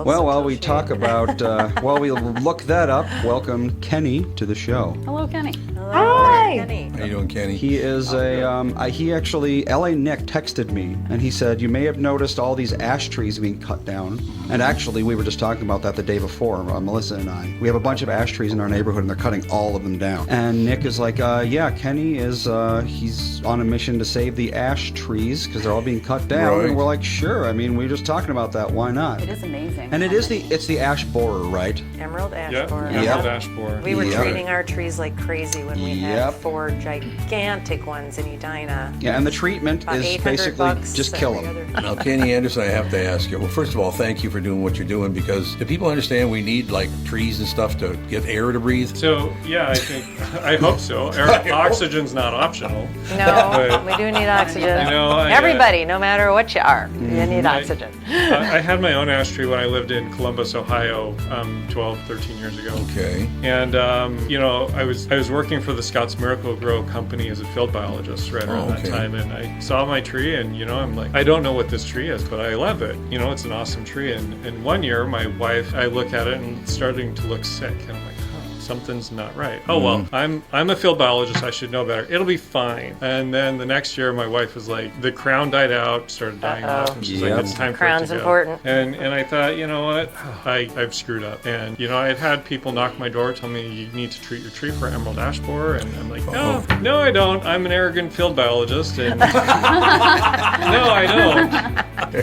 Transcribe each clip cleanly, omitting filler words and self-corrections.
Well, while we talk about, while we look that up, welcome Kenny to the show. Hello, Kenny. Hi. Kenny. How you doing, Kenny? He is he actually, LA Nick texted me, and he said, you may have noticed all these ash trees being cut down. And actually, we were just talking about that the day before, Melissa and I. We have a bunch of ash trees in our neighborhood, and they're cutting all of them down. And Nick is like, yeah, Kenny is, he's on a mission to save the ash trees, because they're all being cut down. Right. And we're like, sure, I mean, we were just talking about that, why not? It is amazing. And it's the ash borer, right? Emerald ash Yep, borer. emerald ash borer. We were Yep. treating our trees like crazy when we had 4 gigantic ones in Edina. Yeah, and the treatment About is 800 basically bucks just kill every them. other- Now, Kenny Anderson, I have to ask you. Well, first of all, thank you for doing what you're doing, because do people understand we need like trees and stuff to get air to breathe? So, yeah, I hope so. Oxygen's not optional. No, But- we do need oxygen. You know, Everybody, no matter what you are, you need oxygen. I had my own ash tree when I lived in Columbus, Ohio, 12, 13 years ago. Okay. And you know, I was working for the Scotts Miracle Grow company as a field biologist right around okay. that time, and I saw my tree, and you know, I'm like, I don't know what this tree is, but I love it. You know, it's an awesome tree. And one year, my wife, I look at it and it's starting to look sick, and I'm like, something's not right. Oh well, I'm a field biologist. I should know better. It'll be fine. And then the next year, my wife was like, the crown died out, started dying off, and she's like, it's time Crown's for it to important. go. And I thought, you know what, I've screwed up. And you know, I had people knock my door, tell me you need to treat your tree for emerald ash borer, and I'm like, no, I don't. I'm an arrogant field biologist, and no, I don't.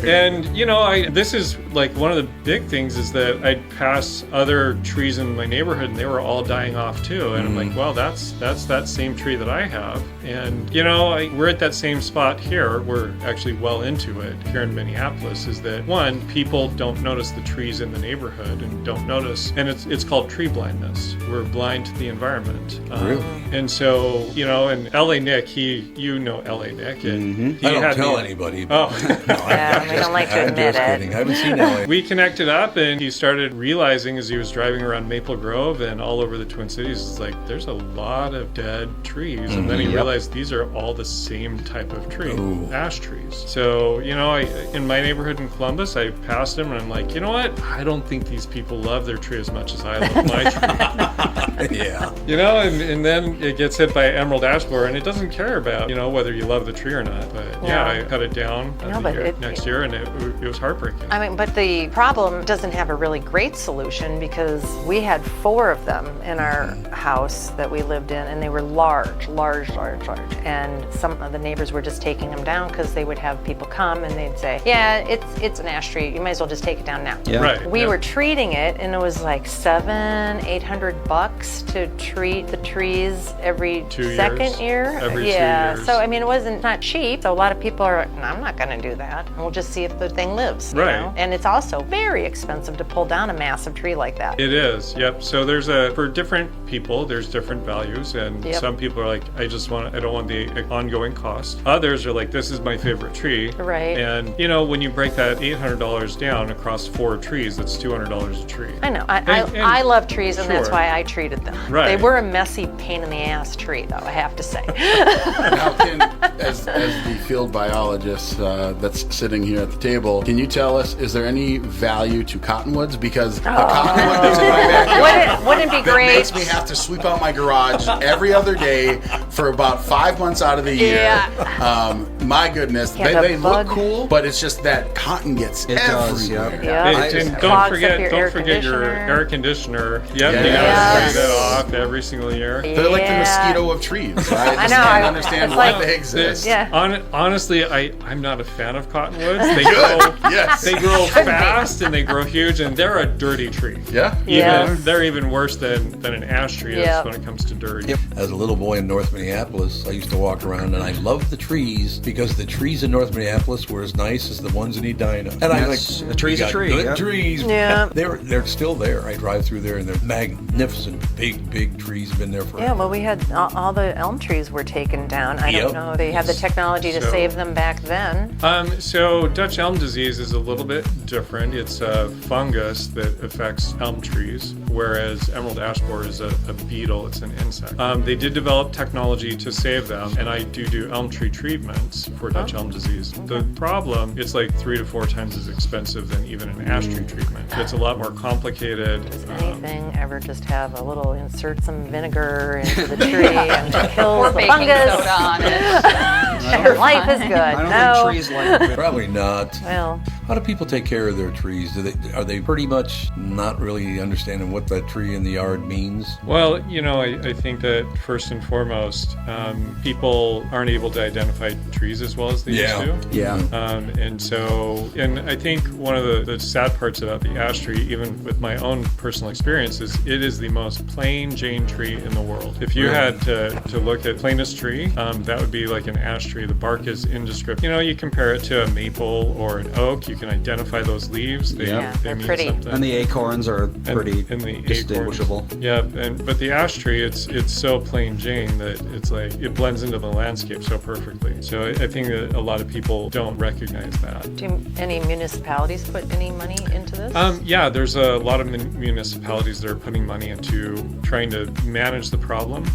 And you know, this is like one of the big things is that I'd pass other trees in my neighborhood, and they were all dying off too. And I'm like, well, that's that same tree that I have. And you know, we're at that same spot here. We're actually well into it here in Minneapolis. Is that one, people don't notice the trees in the neighborhood and don't notice, and it's called tree blindness. We're blind to the environment. Really? And so, you know, and LA Nick, you know LA Nick, and he I don't had tell me- anybody. Oh. Yeah, we don't like to I'm admit just kidding. it. I haven't seen LA. We connected up, and he started realizing as he was driving around Maple Grove and all over the Twin Cities, it's like there's a lot of dead trees. And then he realized these are all the same type of tree, ash trees. So, you know, in my neighborhood in Columbus, I passed him and I'm like, you know what? I don't think these people love their tree as much as I love my tree. Yeah. You know, and then it gets hit by emerald ash borer, and it doesn't care about, you know, whether you love the tree or not. But yeah, I cut it down next year, and it was heartbreaking. I mean, but the problem doesn't have a really great solution, because we had 4 of them in our house that we lived in, and they were large. And some of the neighbors were just taking them down because they would have people come and they'd say, yeah, it's an ash tree. You might as well just take it down now. Yeah. Right. We were treating it, and it was like $700-800 to treat the trees every 2 second year. Every 2 yeah. years. So I mean, it wasn't not cheap. So a lot of people are, no, I'm not going to do that. We'll just see if the thing lives. you Right. know? And it's also very expensive to pull down a massive tree like that. It is, yep. So for different people, there's different values, and some people are like, I don't want the ongoing cost. Others are like, this is my favorite tree. Right. And you know, when you break that $800 down across 4 trees, that's $200 a tree. I know. And- I love trees, and that's Sure. why I treated them. Right. They were a messy pain in the ass tree, though, I have to say. Now, as the field biologist that's sitting here at the table, can you tell us, is there any value to cottonwoods? Because the cottonwood that's in my backyard Wouldn't it be that great? makes me have to sweep out my garage every other day for about 5 months out of the year. Yeah. My goodness, Yeah, they the look bug. cool, but it's just that cotton gets It does, everywhere. yeah. Yeah. And Clogs don't up forget your your air conditioner. Yep, you gotta Yes. spray that off every single year. They're like the Yeah. mosquito of trees. I just know, can't understand it's why like- they exist. Yeah. Honestly, I'm not a fan of cottonwoods. They Good. grow, Yes. they grow fast and they grow huge, and they're a dirty tree. Yeah. Yes. They're even worse than an ash tree is Yep. when it comes to dirt. As a little boy in North Minneapolis, I used to walk around, and I loved the trees because the trees in North Minneapolis were as nice as the ones in Edina. And I Yes, like a tree's we a got tree, Good yeah. trees. Yeah. They're still there. I drive through there, and they're magnificent, big trees. Been there forever. Yeah, well, we had all the elm trees were taken down. I Yep. don't know. They had the technology to So- save them back then. So Dutch elm disease is a little bit different. It's a fungus that affects elm trees, whereas emerald ash borer is a beetle. It's an insect. They did develop technology to save them, and I do elm tree treatments. trees for Dutch elm disease. The problem, it's like 3 to 4 times as expensive than even an ash tree treatment. It's a lot more complicated. Does anything ever just have a little, insert some vinegar into the tree and it kills the baking fungus? soda on it. And life is good. I don't No. think trees like it. Probably not. Well, How do people take care of their trees? Are they pretty much not really understanding what that tree in the yard means? Well, I think that first and foremost, people aren't able to identify trees as well as they used to. Yeah. And I think one of the sad parts about the ash tree, even with my own personal experience, is it is the most plain Jane tree in the world. If you had to look at plainest tree, that would be like an ash tree. The bark is indescriptible. You compare it to a maple or an oak, you can identify those leaves. They they're mean pretty. something. And the acorns are pretty and the distinguishable. acorns. Yeah, but the ash tree, it's so plain Jane that it's like it blends into the landscape so perfectly. So I think that a lot of people don't recognize that. Do any municipalities put any money into this? Yeah, there's a lot of municipalities that are putting money into trying to manage the problem.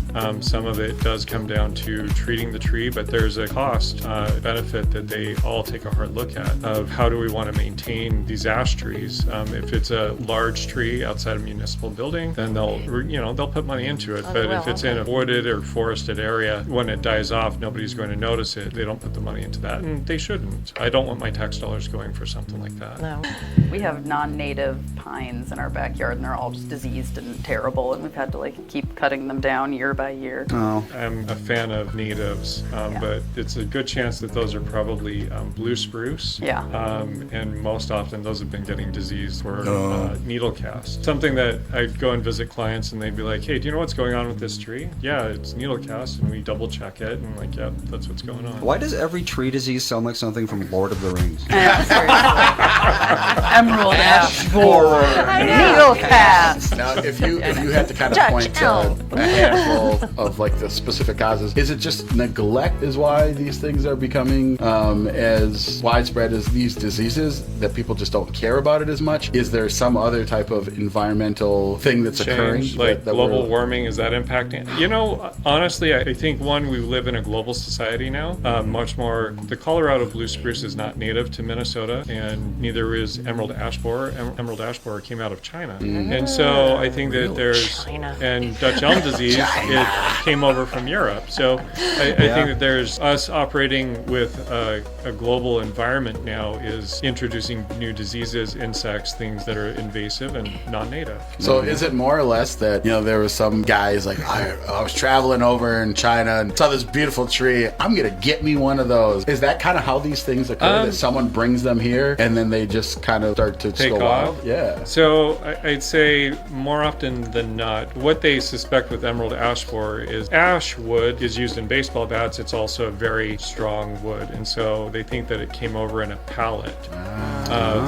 Some of it does come down to treating the tree, but there's a cost benefit that they all take a hard look at of how do we want to maintain these ash trees. If it's a large tree outside a municipal building, then they'll put money into it. Oh, But they will, if it's okay. in a wooded or forested area, when it dies off, nobody's going to notice it. They don't put the money into that, and they shouldn't. I don't want my tax dollars going for something like that. No. We have non-native pines in our backyard, and they're all just diseased and terrible, and we've had to keep cutting them down year by year. Oh. I'm a fan of natives, but it's a good chance that those are probably blue spruce. Yeah. And most often those have been getting diseased for needle cast. Something that I'd go and visit clients and they'd be like, hey, do you know what's going on with this tree? Yeah, it's needle cast, and we double check it and like, yeah, that's what's going on. Why does every tree disease sound like something from Lord of the Rings? Emerald ash borer. Needle cast. Now, if you had to kind of point to a handful of like the specific causes, is it just neglect is why these things are becoming as widespread as these diseases, that people just don't care about it as much? Is there some other type of environmental thing that's occurring? Change, like that global we're- warming, is that impacting? Honestly, I think we live in a global society now. Much more, the Colorado blue spruce is not native to Minnesota, and neither is emerald ash borer. Emerald ash borer came out of China, and so I think that there's China. and Dutch elm disease, it came over from Europe. So I think that there's us operating with a global environment now is introducing new diseases, insects, things that are invasive and non-native. So is it more or less that, there was some guys like, I was traveling over in China and saw this beautiful tree, I'm going to get me one of those. Is that kind of how these things occur, that someone brings them here and then they just kind of start to Take go off? wild? Yeah. So I'd say more often than not, what they suspect with emerald ash borer is ash wood is used in baseball bats. It's also a very strong wood, and so they think that it came over in a pallet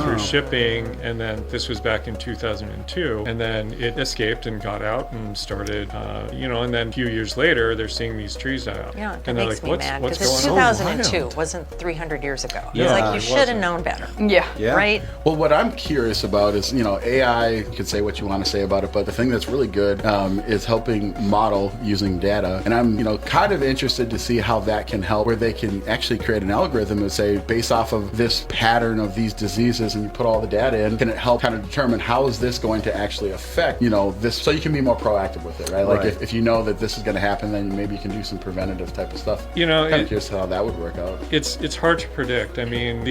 through shipping, and then this was back in 2002, and then it escaped and got out and started, and then a few years later, they're seeing these trees die out. Yeah, that and they're makes like, me mad what's because it's going on? 2002. wild. It wasn't 300 years ago. Yeah, It's like it you should have wasn't. known better, Yeah. Yeah. right? Well, what I'm curious about is, AI, you can say what you want to say about it, but the thing that's really good is helping model using data. And I'm, kind of interested to see how that can help, where they can actually create an algorithm and say, based off of this pattern of these diseases, and you put all the data in, can it help kind of determine how is this going to actually affect, this, so you can be more proactive with it, right? Like Right. if you know that this is going to happen, then maybe you can do some preventative type of stuff. Kind of curious how that would work out. It's hard to predict. I mean,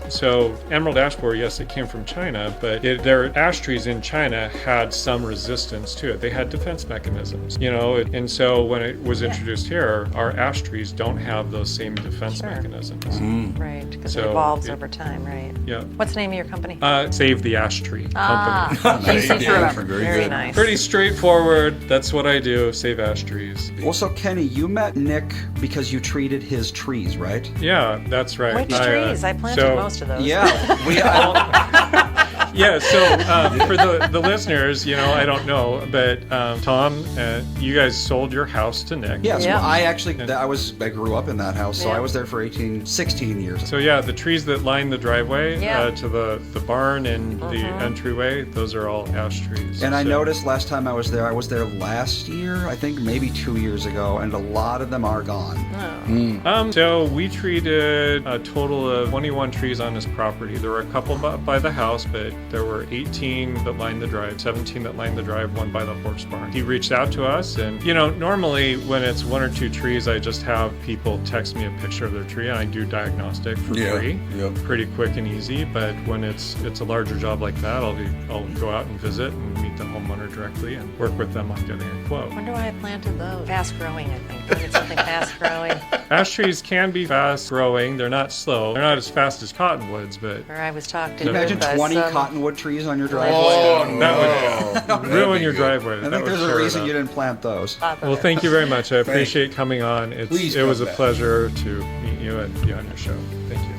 so emerald ash borer, yes, it came from China, but their ash trees in China had some resistance to it. They had defense mechanisms, and so when it was introduced here, our ash trees don't have those same defense mechanisms. Right, because So it evolves it- over time, right? Yeah. What's the name of your company? Save the Ash Tree Company. Easy to remember. Very nice. Pretty straightforward. That's what I do. Save ash trees. Well, so Kenny, you met Nick because you treated his trees, right? Yeah, that's right. Which trees? I planted so- most of those. Yeah. Yeah, so for the listeners, I don't know, but Tom, you guys sold your house to Nick. Yes, Yeah. well, I grew up in that house, so Yeah. I was there for 16 years. So yeah, the trees that line the driveway Yeah. to the barn and the entryway, those are all ash trees. And I So- noticed last time I was there last year, I think maybe 2 years ago, and a lot of them are gone. So we treated a total of 21 trees on this property. There were a couple by the house, but there were 18 that lined the drive, 17 that lined the drive, one by the horse barn. He reached out to us, and normally when it's 1 or 2 trees, I just have people text me a picture of their tree, and I do diagnostic for free, pretty quick and easy. But when it's a larger job like that, I'll go out and visit and meet the homeowner directly and work with them on getting a quote. I wonder why I planted those. Fast growing, I think. Planted something fast growing. Ash trees can be fast growing. They're not slow. They're not as fast as cottonwoods, but Or I was talked Can you to imagine by 20 some cottonwood trees on your driveway? Oh, that would ruin your driveway. I That think would there's a tear it reason up. you didn't plant those. Well, thank you very much. I appreciate coming on. Please It was a come back. pleasure to meet you and be on your show. Thank you.